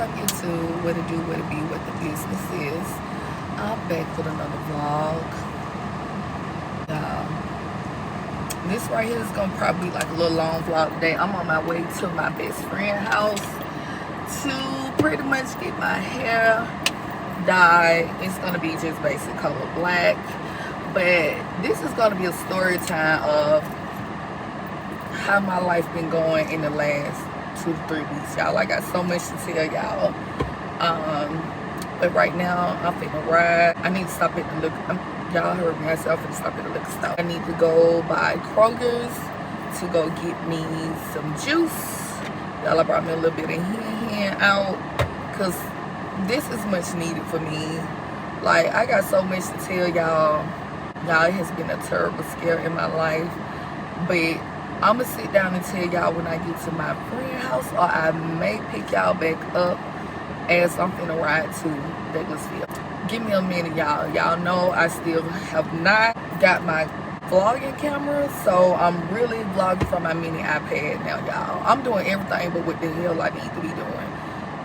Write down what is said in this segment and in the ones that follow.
up, YouTube? What it do, what it be, what the business is. I'm back with another vlog. This right here is gonna probably be like a little long vlog today. I'm on my way to my best friend's house to pretty much get my hair dyed. It's gonna be just basic color black, but this is gonna be a story time of how my life been going in the last 2 to 3 weeks, y'all. I got so much to tell y'all. But right now I'm finna ride. I need to stop at the liquor. Y'all heard me. I said I'm finna stop at the liquor store. I need to go by Kroger's to go get me some juice. Y'all, I brought me a little bit of hand out because this is much needed for me. Like, I got so much to tell y'all. Y'all, it has been a terrible scare in my life, but I'm gonna sit down and tell y'all when I get to my friend's house, or I may pick y'all back up as I'm finna ride to Douglasville. Give me a minute, y'all. Y'all know I still have not got my vlogging camera, so I'm really vlogging from my mini iPad now, y'all. I'm doing everything but what the hell I need to be doing.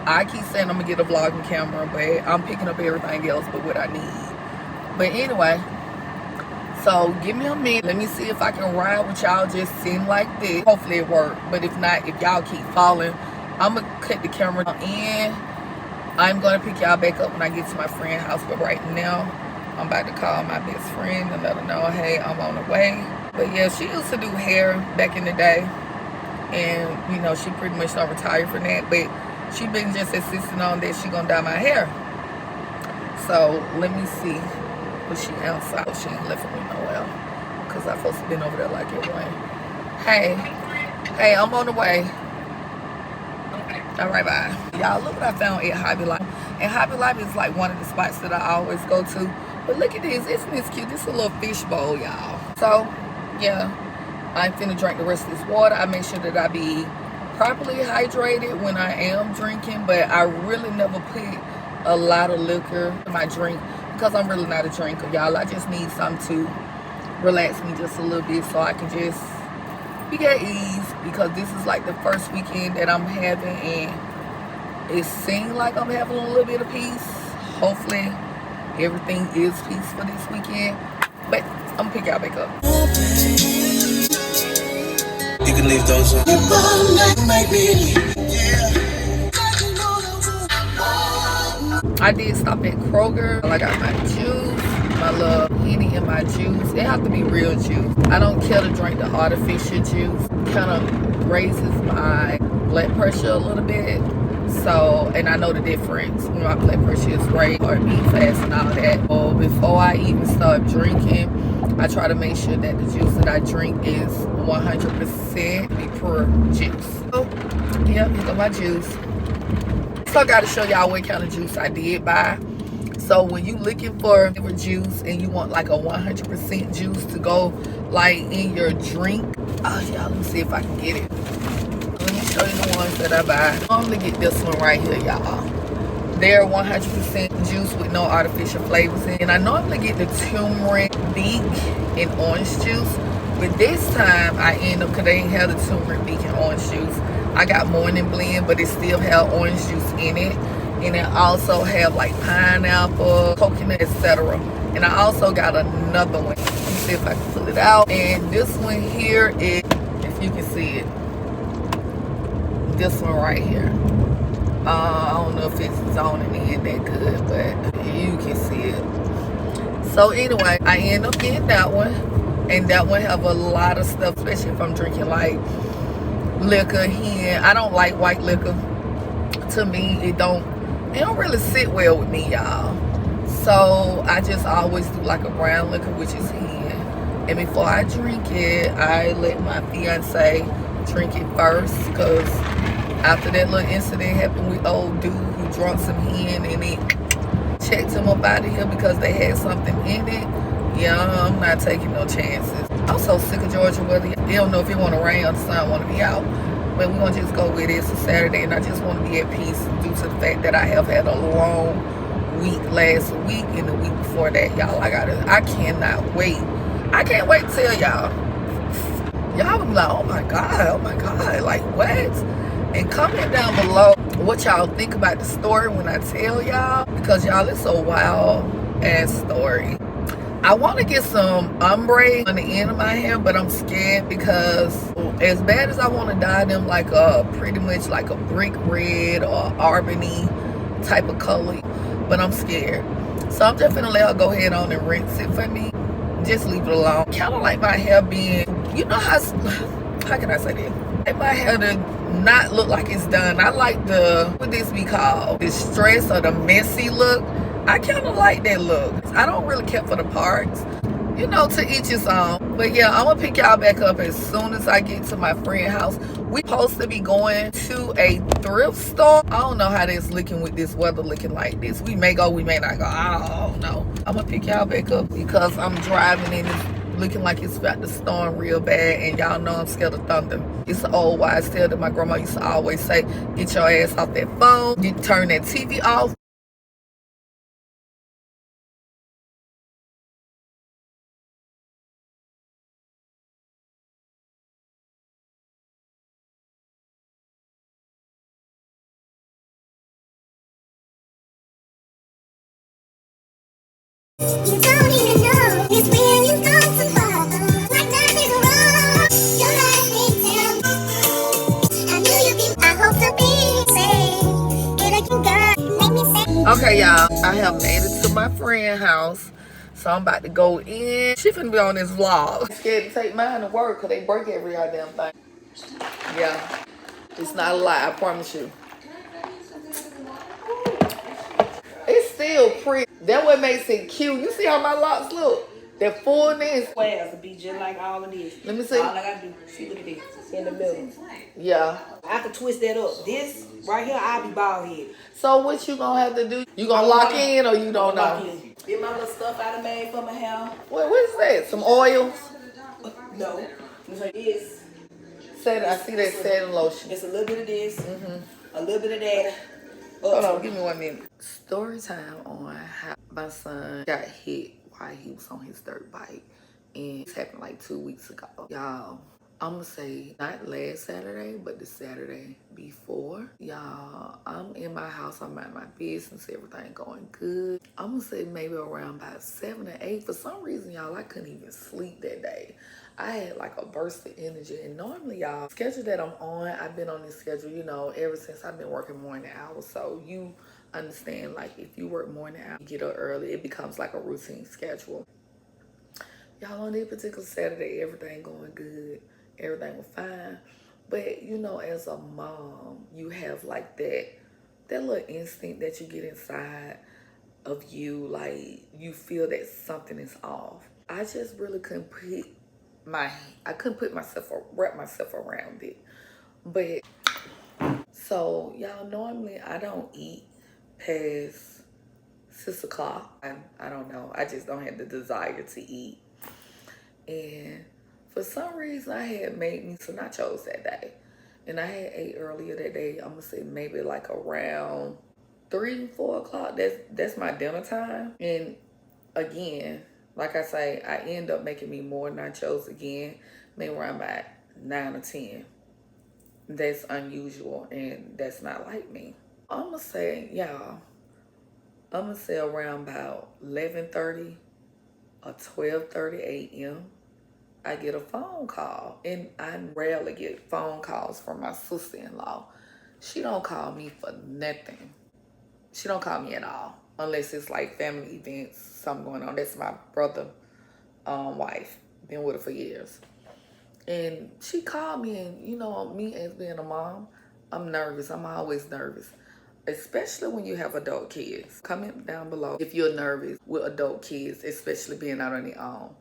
I keep saying I'm gonna get a vlogging camera, but I'm picking up everything else but what I need. But anyway, so give me a minute. Let me see if I can ride with y'all just seem like this. Hopefully it works. But if not, if y'all keep falling, I'm gonna cut the camera in. I'm gonna pick y'all back up when I get to my friend's house. But right now, I'm about to call my best friend and let her know, hey, I'm on the way. But yeah, she used to do hair back in the day. And, you know, she pretty much don't retire from that. But she been just insisting on that she gonna dye my hair. So, let me see. But she outside. She ain't left me nowhere. Because I'm supposed to been over there like it went. Hey, I'm on the way. All right, bye. Y'all, look what I found at Hobby Lobby. And Hobby Lobby is like one of the spots that I always go to. But look at this. Isn't this cute? This is a little fish bowl, y'all. So, yeah. I'm finna drink the rest of this water. I make sure that I be properly hydrated when I am drinking. But I really never put a lot of liquor in my drink because I'm really not a drinker, y'all. I just need something to relax me just a little bit so I can just be at ease, because this is like the first weekend that I'm having, and it seems like I'm having a little bit of peace. Hopefully everything is peaceful this weekend, but I'm gonna pick y'all back up. You can leave those on. I did stop at Kroger. I got my juice, my little Henny in my juice. It have to be real juice. I don't care to drink the artificial juice. Kind of raises my blood pressure a little bit. So, and I know the difference when my blood pressure is raised or beat fast and all that. So before I even start drinking, I try to make sure that the juice that I drink is 100% pure juice. So, yeah, here go my juice. So I gotta show y'all what kind of juice I did buy. So when you looking for juice and you want like a 100% juice to go like in your drink, oh y'all, let me see if I can get it. Let me show you the ones that I buy. I normally get this one right here, y'all. They're 100% juice with no artificial flavors in. And I normally get the turmeric, beet, and orange juice. But this time I end up, because they ain't have the turmeric, beet, and orange juice, I got morning blend, but it still have orange juice in it. And it also have like pineapple, coconut, etc. And I also got another one. Let me see if I can pull it out. And this one here is, if you can see it, this one right here. I don't know if it's zoning in that good, but you can see it. So anyway, I end up getting that one. And that one have a lot of stuff, especially if I'm drinking like liquor here. I don't like white liquor. To me, it don't really sit well with me, y'all. So I just always do like a brown liquor, which is hen. And before I drink it, I let my fiance drink it first, because after that little incident happened with old dude who drunk some hen and it checked him up out of here because they had something in it. Yeah, I'm not taking no chances. I'm so sick of Georgia weather. They don't know if it want to rain or the sun want to be out. But we're going to just go with it. It's a Saturday, and I just want to be at peace due to the fact that I have had a long week last week and the week before that, y'all. I cannot wait. I can't wait to tell y'all. Y'all will be like, oh my God, like what? And comment down below what y'all think about the story when I tell y'all, because y'all, it's a wild ass story. I want to get some ombre on the end of my hair, but I'm scared because as bad as I want to dye them like a pretty much like a brick red or arbony type of color, but I'm scared. So I'm just gonna let her go ahead on and rinse it for me. Just leave it alone. Kind of like my hair being, you know how can I say this? Like my hair to not look like it's done. I like the, what this be called? The stress or the messy look. I kind of like that look. I don't really care for the parts. You know, to each his own. But yeah, I'm gonna pick y'all back up as soon as I get to my friend's house. We supposed to be going to a thrift store. I don't know how this looking with this weather looking like this. We may go, we may not go. I don't know. I'm gonna pick y'all back up because I'm driving and it's looking like it's about to storm real bad, and y'all know I'm scared of thunder. It's an old wise tale that my grandma used to always say, get your ass off that phone, you turn that TV off. You don't even know it's when you go to fall. Like nothing's wrong. Your life needs him. I knew you'd be. I hope to be safe. Get a girl. Make me say. Okay, y'all, I have made it to my friend's house. So I'm about to go in. She finna be on this vlog. I'm scared to take mine to work because they break every goddamn thing. Yeah, it's not a lie, I promise you. It's still pretty. That what makes it cute. You see how my locks look? That fullness. Squares to be just like all of this. Let me see. All I gotta do, see what it is in the middle. Yeah. I can twist that up. This right here, I'll be bald headed. So what you gonna have to do? You gonna lock in or you don't know? Get my little stuff I done made for my hair. What is that? Some oils? No. This. I see that satin lotion. It's a little bit of this. A little bit of that. Hold on, give me 1 minute. Story time on how my son got hit while he was on his dirt bike. And it happened like 2 weeks ago. Y'all, I'm gonna say not last Saturday, but the Saturday before. Y'all, I'm in my house, I'm at my business, everything going good. I'm gonna say maybe around about 7 or 8. For some reason, y'all, I couldn't even sleep that day. I had like a burst of energy, and normally, y'all, schedule that I'm on, I've been on this schedule, you know, ever since I've been working morning hours. So you understand, like, if you work morning hours, you get up early, it becomes like a routine schedule. Y'all, on this particular Saturday, everything going good, everything was fine. But you know, as a mom, you have like that little instinct that you get inside of you, like you feel that something is off. I just really couldn't wrap myself around it. But so y'all, normally I don't eat past 6 o'clock. I don't know. I just don't have the desire to eat. And for some reason, I had made me some nachos that day. And I had ate earlier that day. I'm going to say maybe like around 3, 4 o'clock. That's my dinner time. And again, like I say, I end up making me more nachos again, maybe around about 9 or 10. That's unusual, and that's not like me. I'm going to say, y'all, I'm going to say around about 11:30 or 12:30 a.m., I get a phone call. And I rarely get phone calls from my sister-in-law. She don't call me for nothing. She don't call me at all. Unless it's like family events, something going on. That's my brother, wife. Been with her for years. And she called me, and you know, me as being a mom, I'm nervous. I'm always nervous. Especially when you have adult kids. Comment down below if you're nervous with adult kids, especially being out on their own.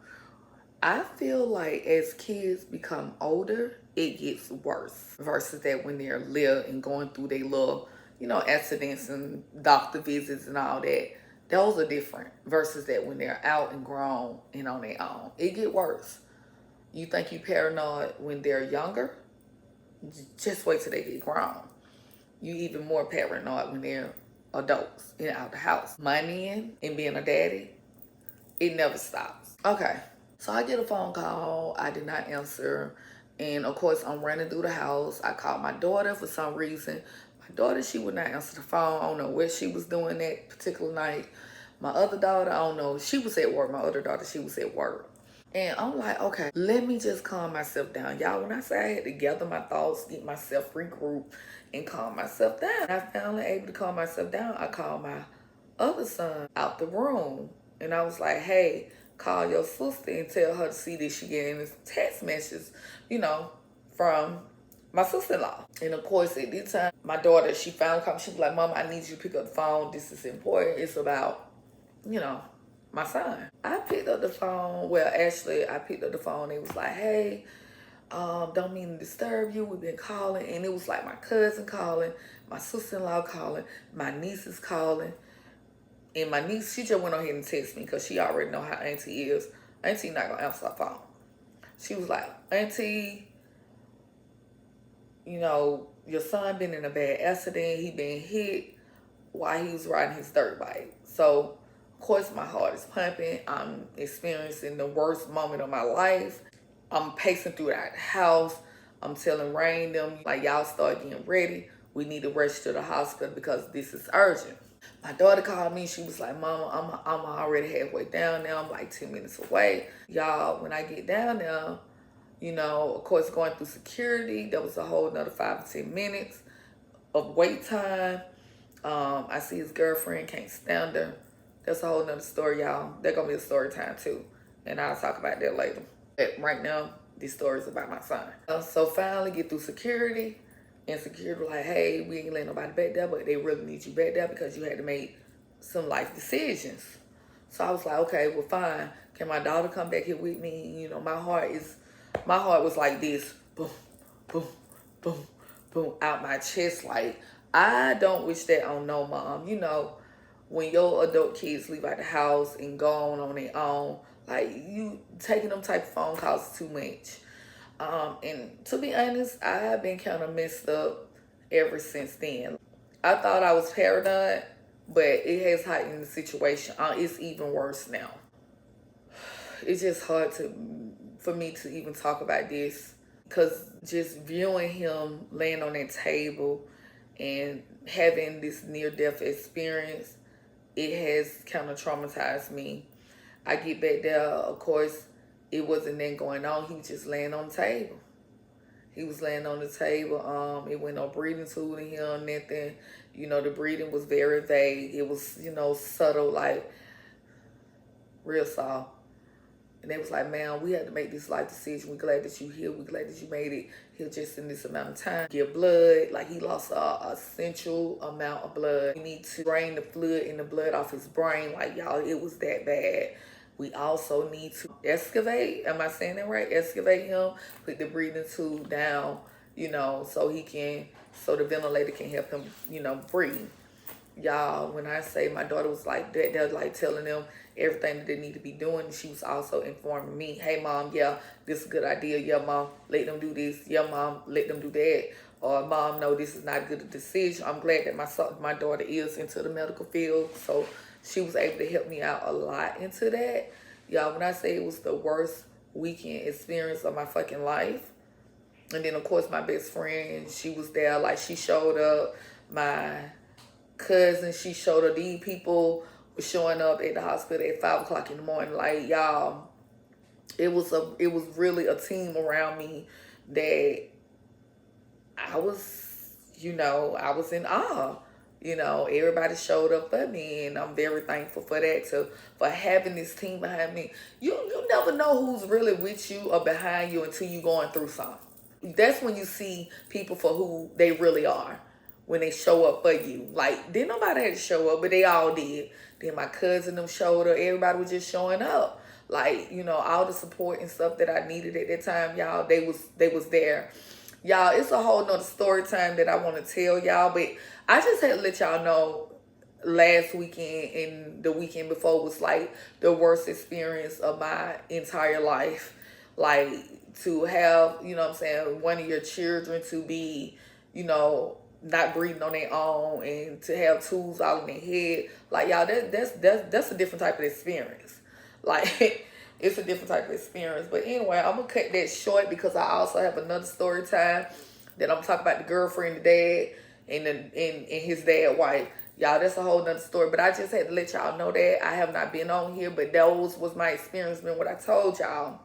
I feel like as kids become older, it gets worse versus that when they're little and going through their little, you know, accidents and doctor visits and all that. Those are different versus that when they're out and grown and on their own. It get worse. You think you paranoid when they're younger? Just wait till they get grown. You even more paranoid when they're adults and out the house. Money and being a daddy, it never stops. Okay. So I get a phone call. I did not answer. And of course, I'm running through the house. I called my daughter for some reason. My Daughter, she would not answer the phone. I don't know where she was doing that particular night. My other daughter, I don't know. She was at work. My other daughter, she was at work. And I'm like, okay, let me just calm myself down. Y'all, when I say I had to gather my thoughts, get myself regrouped, and calm myself down, I finally able to calm myself down. I called my other son out the room. And I was like, hey, call your sister and tell her to see that she getting this text message, you know, from my sister-in-law. And of course, at this time, my daughter, she finally called me. She was like, Mom, I need you to pick up the phone. This is important. It's about, you know, my son. I picked up the phone. Well, actually, I picked up the phone. It was like, hey, don't mean to disturb you. We've been calling. And it was like my cousin calling, my sister-in-law calling, my niece is calling. And my niece, she just went on ahead and texted me because she already know how Auntie is. Auntie not going to answer her phone. She was like, Auntie, you know, your son been in a bad accident. He been hit while he was riding his dirt bike. So, of course, my heart is pumping. I'm experiencing the worst moment of my life. I'm pacing through that house. I'm telling Rain them, like, y'all start getting ready. We need to rush to the hospital because this is urgent. My daughter called me. She was like, Mama, I'm already halfway down now. I'm like 10 minutes away. Y'all, when I get down there, you know, of course, going through security, there was a whole another 5 to 10 minutes of wait time. I see his girlfriend, can't stand her. That's a whole nother story, y'all. That's going to be a story time, too. And I'll talk about that later. But right now, this story is about my son. So finally get through security. And security like, hey, we ain't letting nobody back there, but they really need you back there because you had to make some life decisions. So I was like, okay, well, fine. Can my daughter come back here with me? You know, my heart was like this. Boom, boom, boom, boom, out my chest. Like, I don't wish that on no mom. You know, when your adult kids leave out the house and go on their own, like, you taking them type of phone calls is too much. And to be honest, I've been kind of messed up ever since then. I thought I was paranoid, but it has heightened the situation. It's even worse now. It's just hard for me to even talk about this because just viewing him laying on that table and having this near-death experience, it has kind of traumatized me. I get back there, of course, it wasn't then going on. He was just laying on the table. He was laying on the table. It went no breathing tube in him, nothing. You know, the breathing was very vague. It was, you know, subtle, like real soft. And they was like, man, we had to make this life decision. We're glad that you're here. We're glad that you made it here just in this amount of time. Give blood. Like, he lost a essential amount of blood. We need to drain the fluid in the blood off his brain. Like, y'all, it was that bad. We also need to excavate. Am I saying that right? Excavate him. Put the breathing tube down, you know, so the ventilator can help him, you know, breathe. Y'all, when I say my daughter was like that, they're like telling them everything that they need to be doing. She was also informing me, hey, Mom, yeah, this is a good idea. Yeah, Mom, let them do this. Yeah, Mom, let them do that. Or, Mom, no, this is not a good decision. I'm glad that my daughter is into the medical field. So she was able to help me out a lot into that. Y'all, when I say it was the worst weekend experience of my fucking life. And then, of course, my best friend, she was there. Like, she showed up. My cousin, she showed up. These people were showing up at the hospital at 5 o'clock in the morning. Like, y'all, it was really a team around me that I was, you know, I was in awe. You know, everybody showed up for me, and I'm very thankful for that, for having this team behind me. You never know who's really with you or behind you until you're going through something. That's when you see people for who they really are, when they show up for you. Like, didn't nobody have to show up, but they all did. Then my cousin them showed up. Everybody was just showing up. Like, you know, all the support and stuff that I needed at that time, y'all, they was there. Y'all, it's a whole nother story time that I want to tell y'all, but I just had to let y'all know last weekend and the weekend before was like the worst experience of my entire life. Like, to have, you know what I'm saying, one of your children to be, you know, not breathing on their own and to have tools all in their head. Like, y'all, that's a different type of experience. Like, it's a different type of experience. But anyway, I'm going to cut that short because I also have another story time that I'm talking about the girlfriend, the dad. and his dad white. Y'all, that's a whole nother story. But I just had to let y'all know that. I have not been on here, but those was my experience. Been what I told y'all.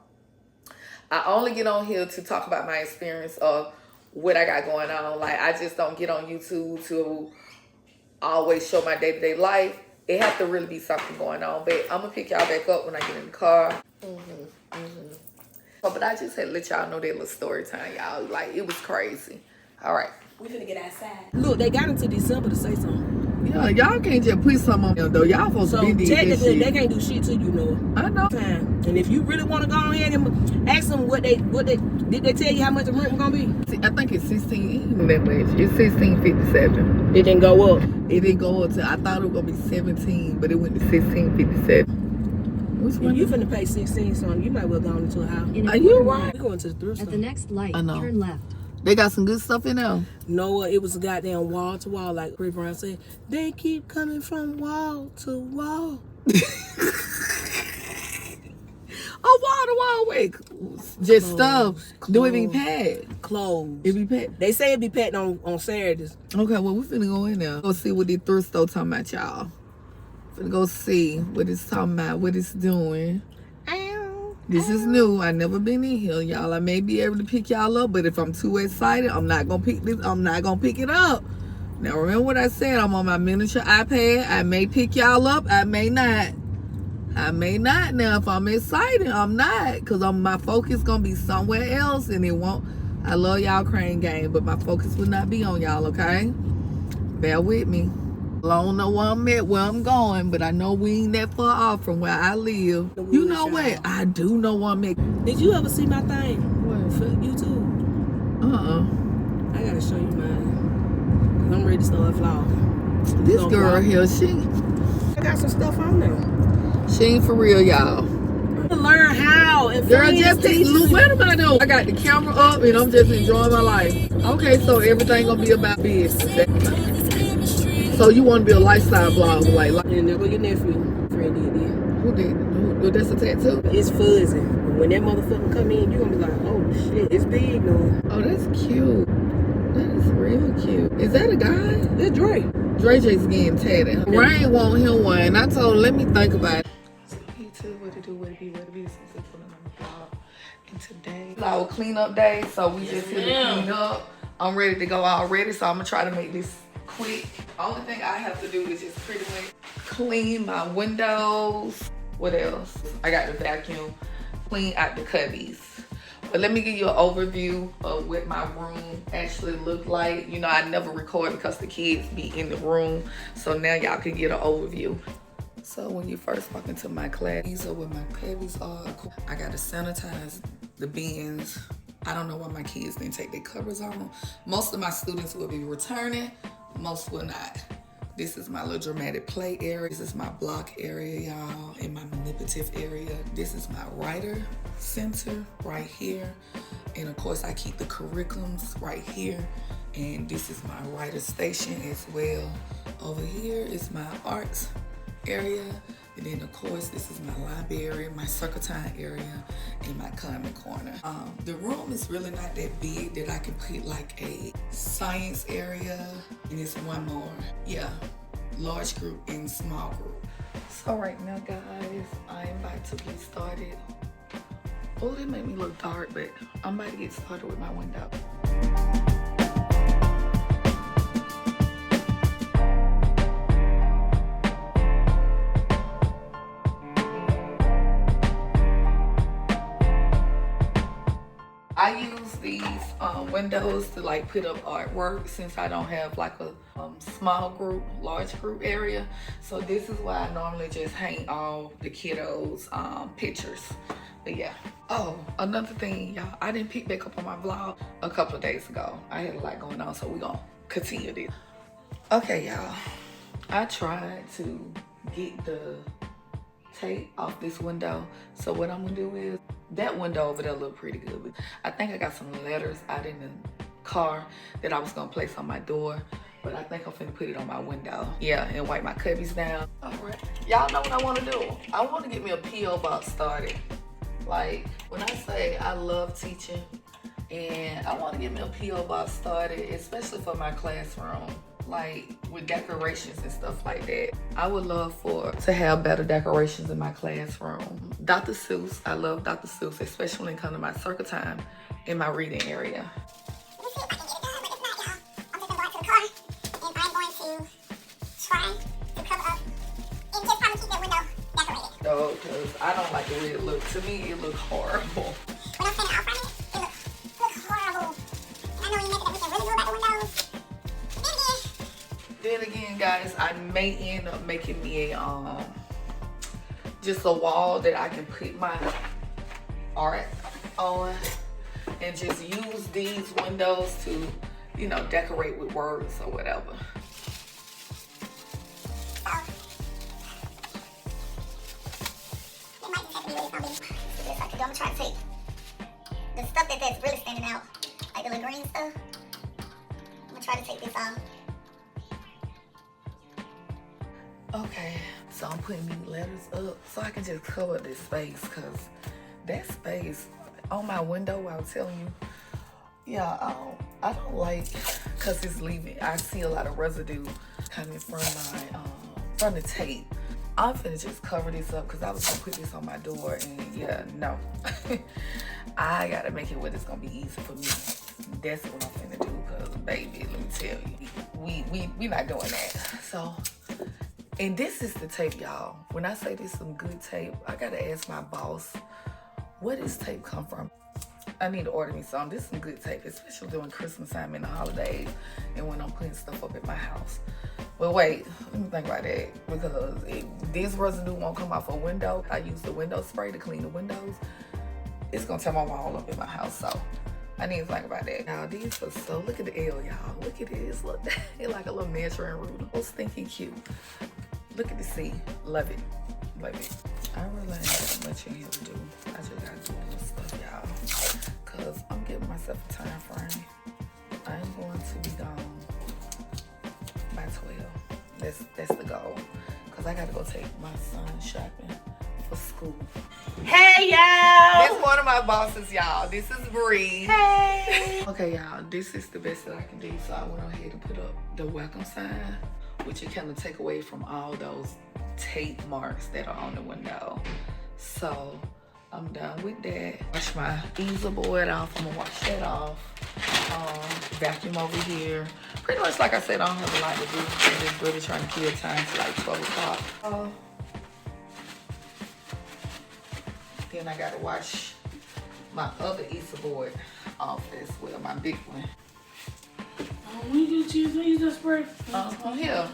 I only get on here to talk about my experience of what I got going on. Like, I just don't get on YouTube to always show my day-to-day life. It has to really be something going on. But I'm going to pick y'all back up when I get in the car. But I just had to let y'all know that little story time, y'all. Like, it was crazy. All right. We finna get outside. Look, they got until December to say something. Yeah, y'all can't just put something on them, though. Y'all supposed to be did this shit. They can't do shit till you know it. I know. And if you really want to go on ahead and ask them what they did they tell you how much the rent was gonna be? See, I think it's 16. That much. It's 16.57. It didn't go up. It didn't go up to. I thought it was gonna be 17, but it went to 16.57. Which one? You finna pay 16 something. You might well go into a house. Are you right? We going to the thrift store. At the next light, turn left. They got some good stuff in there. No, it was a goddamn wall to wall, like Chris Brown said. They keep coming from wall to wall. Oh, wall to wall, wait. Just stuff. Do it be packed? Clothes. It be packed. They say it be packed on Saturdays. Okay, well, we finna go in there. Go see what the thrift store talking about, y'all. Finna go see what it's talking about, what it's doing. This is new. I never been in here, y'all. I may be able to pick y'all up, but if I'm too excited, I'm not gonna pick this. I'm not gonna pick it up. Now remember what I said. I'm on my miniature iPad. I may pick y'all up. I may not. I may not. Now if I'm excited, I'm not, cause my focus gonna be somewhere else, and it won't. I love y'all Crane Gang, but my focus will not be on y'all. Okay, bear with me. I don't know where I'm at, where I'm going, but I know we ain't that far off from where I live. You know what? I do know where I'm at. Did you ever see my thing? What? For YouTube? I gotta show you mine. I'm ready to start vlogging. This girl here, I got some stuff on there. She ain't for real, y'all. Learn how. And girl, just look, what am I doing? I got the camera up and I'm just enjoying my life. Okay, so everything gonna be about business. So you want to be a lifestyle blogger, like and there go your nephew. Friend did it. Who did? Who, that's a tattoo? It's fuzzy. When that motherfucker come in, you gonna be like, oh shit, it's big though. Oh, that's cute. That is real cute. Is that a guy? It's Dre. Dre just getting tatted. Rain want him one. I told her, let me think about it. What to do, what to be, what to be. And today is our cleanup day, so we just here to clean up. I'm ready to go already, so I'm gonna try to make this quick. Only thing I have to do is just pretty much clean my windows. What else? I got the vacuum, clean out the cubbies. But let me give you an overview of what my room actually look like. You know, I never record because the kids be in the room. So now y'all can get an overview. So when you first walk into my class, these are where my cubbies are. I gotta sanitize the bins. I don't know why my kids didn't take their covers on. Most of my students will be returning, most will not. This is my little dramatic play area. This is my block area, y'all, and my manipulative area. This is my writer center right here. And of course, I keep the curriculums right here. And this is my writer station as well. Over here is my arts area. And then of course, this is my library, my circle time area, and my common corner. The room is really not that big that I can put like a science area, and it's one more. Yeah, large group and small group. So right now, guys, I'm about to get started. Oh, that made me look dark, but I'm about to get started with my window. I use these windows to like put up artwork since I don't have like a small group, large group area. So this is why I normally just hang all the kiddos' pictures. But yeah. Oh, another thing, y'all, I didn't pick back up on my vlog a couple of days ago. I had a lot going on, so we're gonna continue this. Okay, y'all, I tried to get the tape off this window. So what I'm gonna do is, that window over there look pretty good. But I think I got some letters out in the car that I was gonna place on my door, but I think I'm finna put it on my window. Yeah, and wipe my cubbies down. All right, y'all know what I wanna do. I wanna get me a P.O. box started. Like, when I say I love teaching, And I want to get me a P.O. box started, especially for my classroom, like with decorations and stuff like that. I would love to have better decorations in my classroom. Dr. Seuss, I love Dr. Seuss, especially when it comes to my circle time in my reading area. Let me see if I can get it done, but if not, y'all, I'm just gonna go out to the car and I'm going to try to cover up and just probably keep that window decorated. Oh, because I don't like the way it looks. To me, it looks horrible. When I'm standing out front of it, it looks horrible. And I know you nothing that we can really do about the windows. Then again, guys, I may end up making me a just a wall that I can put my art on and just use these windows to, you know, decorate with words or whatever. It might just have to be what it's gonna be. This I can do. I'm gonna try to take the stuff that's really standing out, like the little green stuff. I'm gonna try to take this off. Okay, so I'm putting these letters up so I can just cover this space, because that space on my window, I was telling you, yeah, I don't like, because it's leaving. I see a lot of residue coming from my from the tape. I'm finna just cover this up because I was gonna put this on my door, and yeah, no. I gotta make it where it's gonna be easy for me. That's what I'm finna do, because baby, let me tell you, we not doing that. So, and this is the tape, y'all. When I say this is some good tape, I gotta ask my boss, where does tape come from? I need to order me some. This is some good tape, especially during Christmas time and the holidays and when I'm putting stuff up at my house. But wait, let me think about that, because if this residue won't come off a window, I use the window spray to clean the windows, it's gonna tear my wall up in my house, so I need to think about that. Now these are so, look at the L, y'all. Look at this, look, it's like a little measuring ruler. So stinking cute. Look at the C, love it, love it. I really ain't got much in here to do. I just gotta do this stuff, y'all, because I'm giving myself a time frame. I'm going to be gone by 12. That's the goal, because I gotta go take my son shopping for school. Hey, y'all. This one of my bosses, y'all. This is Bree. Hey. Okay, y'all, this is the best that I can do, so I went ahead and put up the welcome sign, which you kind of take away from all those tape marks that are on the window. So I'm done with that. Wash my easel board off. I'm gonna wash that off. Vacuum over here. Pretty much, like I said, I don't have a lot to do. I'm just really trying to kill time to like 12 o'clock. Then I gotta wash my other easel board off as well, my big one. We use that spray. Here.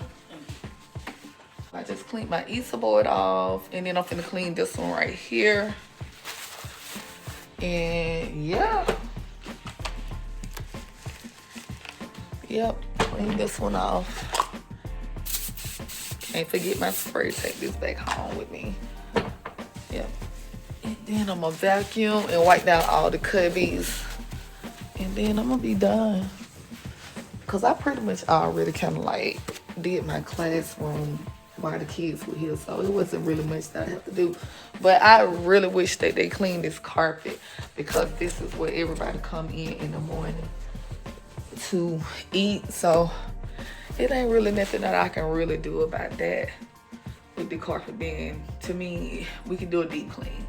I just cleaned my easel board off, and then I'm finna clean this one right here. And yeah. Yep, clean this one off. Can't forget my spray. Take this back home with me. Yep. And then I'm gonna vacuum and wipe down all the cubbies. And then I'm gonna be done. Cause I pretty much already kind of like did my classroom while the kids were here, so it wasn't really much that I have to do. But I really wish that they cleaned this carpet, because this is where everybody come in the morning to eat. So it ain't really nothing that I can really do about that with the carpet being, to me, we can do a deep clean.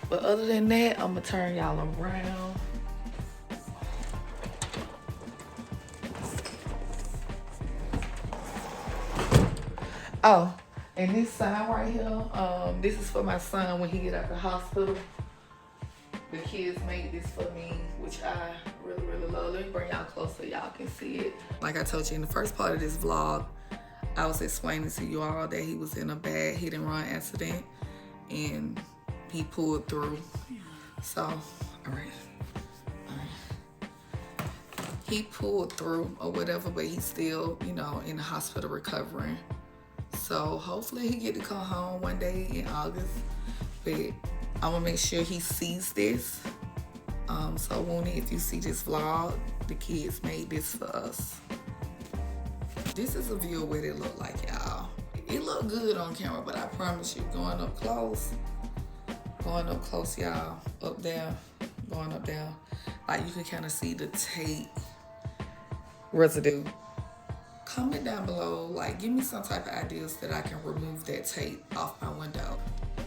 But other than that, I'm gonna turn y'all around. Oh, and this sign right here, this is for my son when he get out of the hospital. The kids made this for me, which I really, really love. Let me bring y'all closer so y'all can see it. Like I told you in the first part of this vlog, I was explaining to you all that he was in a bad hit and run accident and he pulled through. So, all right. He pulled through or whatever, but he's still, you know, in the hospital recovering. So hopefully he get to come home one day in August. But I'm gonna make sure he sees this. So Woony, if you see this vlog, the kids made this for us. This is a view of what it looked like, y'all. It looked good on camera, but I promise you, going up close, y'all, up there, going up there, like you can kind of see the tape residue. Comment down below, like give me some type of ideas that I can remove that tape off my window.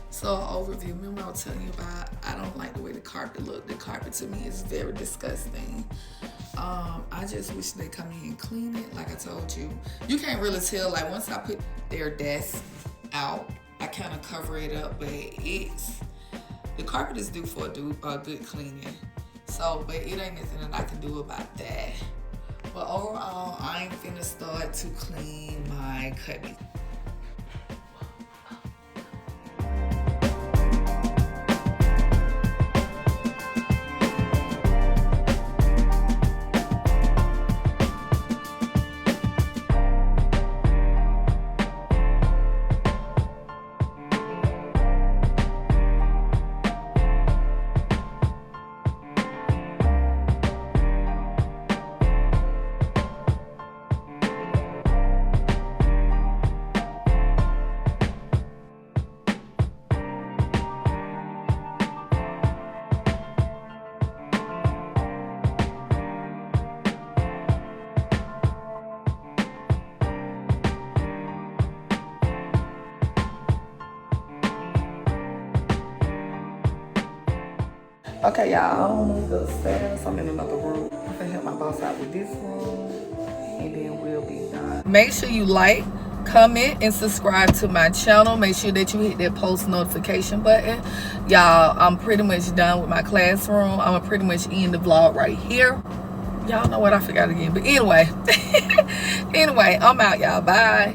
So overview, remember I was telling you about, I don't like the way the carpet look. The carpet to me is very disgusting. I just wish they come in and clean it. Like I told you, you can't really tell, like once I put their desk out, I kind of cover it up, but the carpet is due for a good cleaning. So, but it ain't nothing that I can do about that. But overall, I'm finna start to clean my cubby. Okay, y'all, I'm moved upstairs. I'm in another room. I'm gonna help my boss out with this room, and then we'll be done. Make sure you like, comment, and subscribe to my channel. Make sure that you hit that post notification button. Y'all, I'm pretty much done with my classroom. I'm gonna pretty much end the vlog right here. Y'all know what I forgot again, but anyway, I'm out, y'all. Bye.